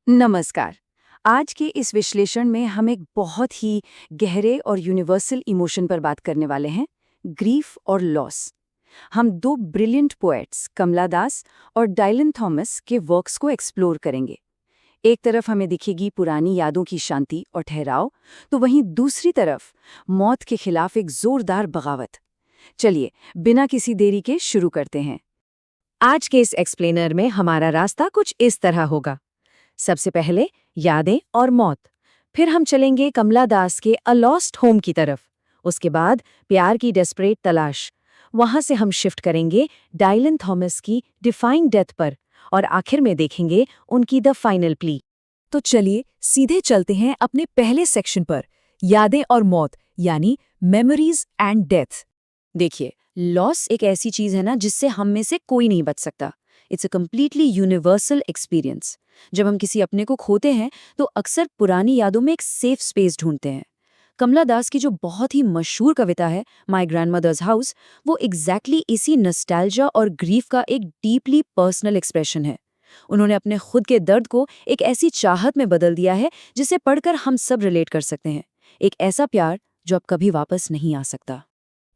नमस्कार। आज के इस विश्लेषण में हम एक बहुत ही गहरे और यूनिवर्सल इमोशन पर बात करने वाले हैं, ग्रीफ और लॉस। हम दो ब्रिलियंट पोएट्स कमला दास और डायलन थॉमस के वर्क्स को एक्सप्लोर करेंगे। एक तरफ हमें दिखेगी पुरानी यादों की शांति और ठहराव, तो वहीं दूसरी तरफ मौत के खिलाफ एक जोरदार बगावत। चलिए, बिना किसी देरी के शुरू करते हैं। आज के इस एक्सप्लेनर में हमारा रास्ता कुछ इस तरह होगा। सबसे पहले यादें और मौत, फिर हम चलेंगे कमला दास के अ लॉस्ट होम की तरफ, उसके बाद प्यार की डेस्परेट तलाश, वहां से हम शिफ्ट करेंगे डायलन थॉमस की डिफाइंग डेथ पर, और आखिर में देखेंगे उनकी द फाइनल प्ली। तो चलिए सीधे चलते हैं अपने पहले सेक्शन पर, यादें और मौत यानी मेमोरीज एंड डेथ। देखिए, लॉस एक ऐसी चीज है ना जिससे हम में से कोई नहीं बच सकता। It's a completely universal experience. जब हम किसी अपने को खोते हैं तो अक्सर पुरानी यादों में एक सेफ स्पेस ढूंढते हैं। कमला दास की जो बहुत ही मशहूर कविता है माई ग्रैंडमदर्स हाउस, वो एग्जैक्टली इसी नॉस्टैल्जिया और ग्रीफ का एक डीपली पर्सनल एक्सप्रेशन है। उन्होंने अपने खुद के दर्द को एक ऐसी चाहत में बदल दिया है जिसे पढ़कर हम सब रिलेट कर सकते हैं। एक ऐसा प्यार जो अब कभी वापस नहीं आ सकता।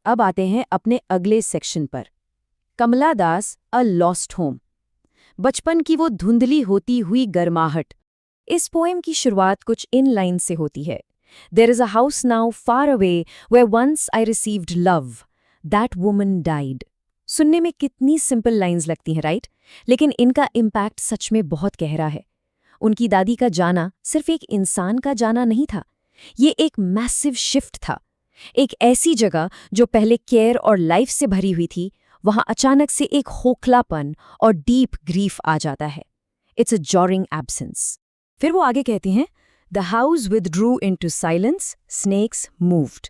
अब आते हैं अपने अगले सेक्शन पर, कमला दास अ लॉस्ट होम। बचपन की वो धुंधली होती हुई गर्माहट। इस पोएम की शुरुआत कुछ इन लाइन से होती है। There is a house now far away where once I received love, that woman died. सुनने में कितनी सिंपल लाइंस लगती हैं, राइट? लेकिन इनका इम्पैक्ट सच में बहुत गहरा है। उनकी दादी का जाना सिर्फ एक इंसान का जाना नहीं था, ये एक मैसिव शिफ्ट था। एक ऐसी जगह जो पहले केयर और लाइफ से भरी हुई थी, वहां अचानक से एक खोखलापन और डीप ग्रीफ आ जाता है। It's a jarring absence. फिर वो आगे कहती हैं, the house withdrew into silence, snakes moved.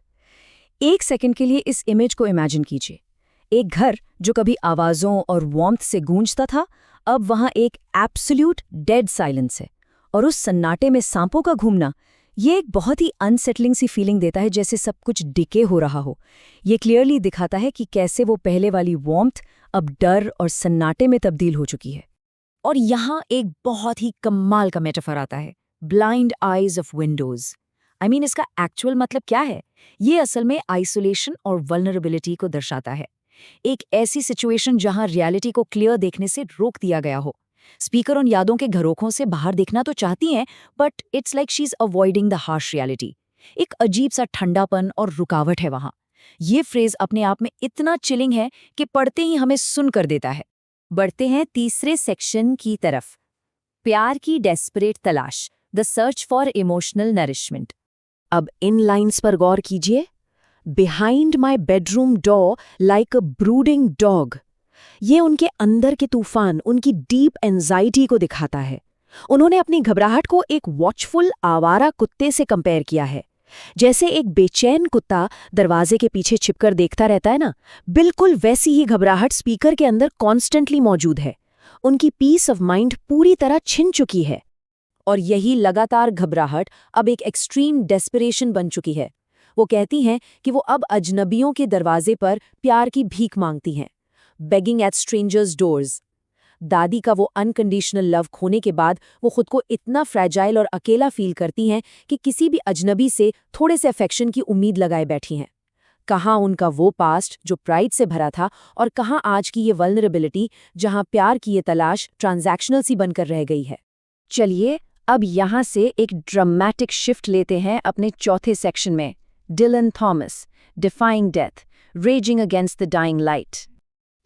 एक सेकंड के लिए इस इमेज को इमेजिन कीजिए। एक घर जो कभी आवाजों और वार्मथ से गूंजता था, अब वहां एक एब्सोल्यूट डेड साइलेंस है। और उस सन्नाटे में सांपों का घूमना, ये एक बहुत ही अनसेटलिंग सी फीलिंग देता है, जैसे सब कुछ डिके हो रहा हो। ये क्लियरली दिखाता है कि कैसे वो पहले वाली वार्मथ अब डर और सन्नाटे में तब्दील हो चुकी है। और यहाँ एक बहुत ही कमाल का मेटाफर आता है, ब्लाइंड आईज ऑफ विंडोज। इसका एक्चुअल मतलब क्या है? ये असल में आइसोलेशन और वल्नरेबिलिटी को दर्शाता है। एक ऐसी सिचुएशन जहां रियलिटी को क्लियर देखने से रोक दिया गया हो। स्पीकर उन यादों के घरोखों से बाहर देखना तो चाहती हैं, but it's like she is avoiding the harsh reality. एक अजीब सा ठंडापन और रुकावट है वहां। ये फ्रेज अपने आप में इतना चिलिंग है कि पढ़ते ही हमें सुन कर देता है। बढ़ते हैं तीसरे सेक्शन की तरफ, प्यार की डेस्परेट तलाश, the search for emotional nourishment. अब इन लाइंस पर गौर कीजिए। Behind my bedroom door like a brooding dog. ये उनके अंदर के तूफान, उनकी डीप एंजाइटी को दिखाता है। उन्होंने अपनी घबराहट को एक वॉचफुल आवारा कुत्ते से कंपेयर किया है। जैसे एक बेचैन कुत्ता दरवाजे के पीछे छिपकर देखता रहता है ना, बिल्कुल वैसी ही घबराहट स्पीकर के अंदर कॉन्स्टेंटली मौजूद है। उनकी पीस ऑफ माइंड पूरी तरह छिन चुकी है। और यही लगातार घबराहट अब एक एक्सट्रीम डेस्परेशन बन चुकी है। वो कहती हैं कि वो अब अजनबियों के दरवाजे पर प्यार की भीख मांगती हैं, बेगिंग एट स्ट्रेंजर्स डोर्स। दादी का वो अनकंडीशनल लव खोने के बाद वो खुद को इतना फ्रैजाइल और अकेला फील करती हैं कि किसी भी अजनबी से थोड़े से अफेक्शन की उम्मीद लगाए बैठी हैं। कहाँ उनका वो पास्ट जो प्राइड से भरा था, और कहाँ आज की ये वल्नरेबिलिटी जहाँ प्यार की ये तलाश ट्रांजैक्शनल सी बनकर रह गई है। चलिए अब यहाँ से एक ड्रामेटिक शिफ्ट लेते हैं अपने चौथे सेक्शन में, Dylan Thomas, defying death, raging against the dying light.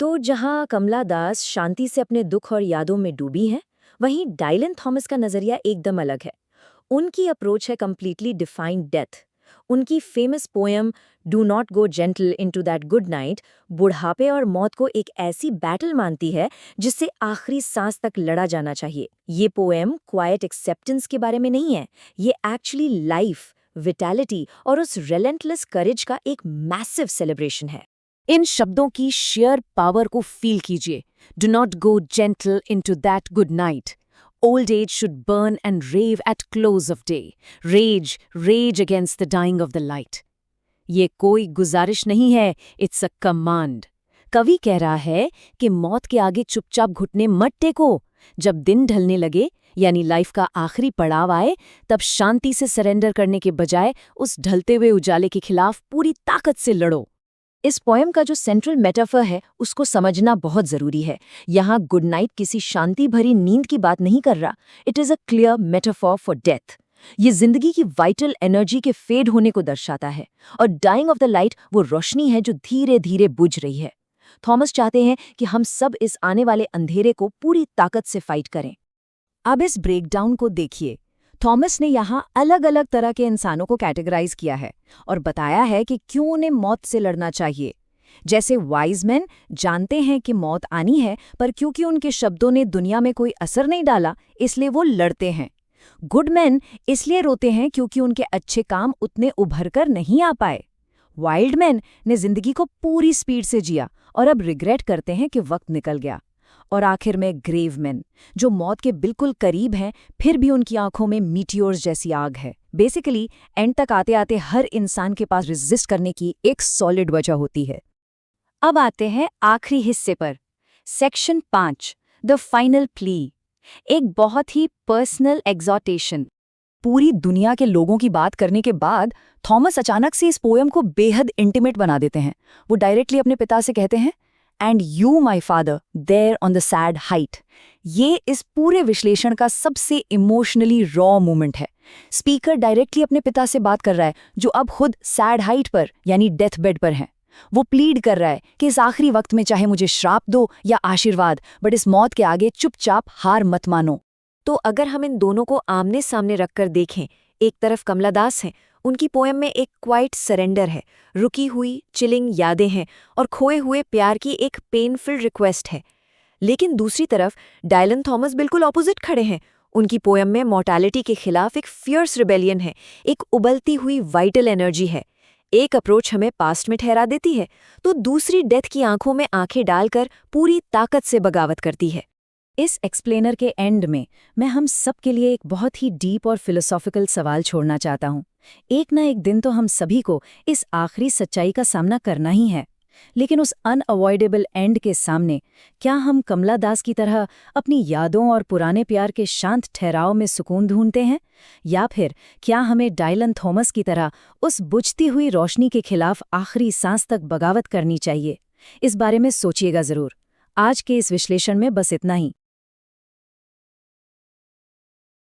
तो जहां कमला दास शांति से अपने दुख और यादों में डूबी हैं, वहीं डायलन थॉमस का नजरिया एकदम अलग है। उनकी अप्रोच है कंप्लीटली डिफाइंड डेथ। उनकी famous poem do not go gentle into that good night बुढ़ापे और मौत को एक ऐसी बैटल मानती है जिससे आखिरी सांस तक लड़ा जाना चाहिए। ये पोएम क्वाइट एक्सेप्टेंस के बारे में नहीं है, ये एक्चुअली लाइफ, विटैलिटी और उस रेलेंटलेस करेज का एक मैसिव सेलिब्रेशन है। इन शब्दों की शेयर पावर को फील कीजिए। Do not go gentle into that good night. Old age should burn and rave at close of day. Rage, rage against the dying of the light. ये कोई गुजारिश नहीं है, it's a command. कवि कह रहा है कि मौत के आगे चुपचाप घुटने मत टेको। जब दिन ढलने लगे यानी लाइफ का आखिरी पड़ाव आए तब शांति से सरेंडर करने के बजाय उस ढलते हुए उजाले के खिलाफ पूरी ताकत से लड़ो। इस पोएम का जो सेंट्रल मेटाफर है उसको समझना बहुत जरूरी है। यहाँ गुड नाइट किसी शांति भरी नींद की बात नहीं कर रहा, it is a clear metaphor for death. ये जिंदगी की वाइटल एनर्जी के फेड होने को दर्शाता है, और डाइंग ऑफ द लाइट वो रोशनी है जो धीरे धीरे बुझ रही है। थॉमस चाहते हैं कि हम सब इस आने वाले अंधेरे को पूरी ताकत से फाइट करें। अब इस ब्रेकडाउन को देखिए। थॉमस ने यहाँ अलग अलग तरह के इंसानों को कैटेगराइज किया है और बताया है कि क्यों उन्हें मौत से लड़ना चाहिए। जैसे वाइज मैन जानते हैं कि मौत आनी है, पर क्योंकि उनके शब्दों ने दुनिया में कोई असर नहीं डाला इसलिए वो लड़ते हैं। गुड मैन इसलिए रोते हैं क्योंकि उनके अच्छे काम उतने उभर कर नहीं आ पाए। वाइल्ड मैन ने जिंदगी को पूरी स्पीड से जिया और अब रिग्रेट करते हैं कि वक्त निकल गया। और आखिर में ग्रेव मैन, जो मौत के बिल्कुल करीब हैं फिर भी उनकी आंखों में मीटियोर्स जैसी आग है। बेसिकली एंड तक आते आते हर इंसान के पास रेजिस्ट करने की एक सॉलिड वजह होती है। अब आते हैं आखिरी हिस्से पर, सेक्शन 5, द फाइनल प्ली, एक बहुत ही पर्सनल एग्जॉर्टेशन। पूरी दुनिया के लोगों की बात करने के बाद थॉमस अचानक से इस पोएम को बेहद इंटीमेट बना देते हैं। वो डायरेक्टली अपने पिता से कहते हैं, and you my father there on the sad height. ये इस पूरे विश्लेषण का सबसे इमोशनली रॉ मोमेंट है। स्पीकर डायरेक्टली अपने पिता से बात कर रहा है जो अब खुद सैड हाइट पर यानी डेथ बेड पर हैं। वो प्लीड कर रहा है कि इस आखिरी वक्त में चाहे मुझे श्राप दो या आशीर्वाद, बट इस मौत के आगे चुपचाप हार मत मानो। तो अगर हम इन दोनों को आमने सामने रखकर देखें, एक तरफ कमला दास हैं, उनकी पोएम में एक क्वाइट सरेंडर है, रुकी हुई चिलिंग यादें हैं और खोए हुए प्यार की एक पेनफुल रिक्वेस्ट है। लेकिन दूसरी तरफ डायलन थॉमस बिल्कुल ऑपोजिट खड़े हैं। उनकी पोएम में मॉर्टैलिटी के खिलाफ एक फियर्स रिबेलियन है, एक उबलती हुई वाइटल एनर्जी है। एक अप्रोच हमें पास्ट में ठहरा देती है तो दूसरी डेथ की आंखों में आंखें डालकर पूरी ताकत से बगावत करती है। इस एक्सप्लेनर के एंड में मैं हम सब के लिए एक बहुत ही डीप और फिलोसॉफिकल सवाल छोड़ना चाहता हूँ। एक ना एक दिन तो हम सभी को इस आखिरी सच्चाई का सामना करना ही है, लेकिन उस अनअवॉइडेबल एंड के सामने क्या हम कमला दास की तरह अपनी यादों और पुराने प्यार के शांत ठहराव में सुकून ढूंढते हैं, या फिर क्या हमें डायलन थॉमस की तरह उस बुझती हुई रोशनी के खिलाफ आखिरी सांस तक बगावत करनी चाहिए? इस बारे में सोचिएगा जरूर। आज के इस विश्लेषण में बस इतना ही।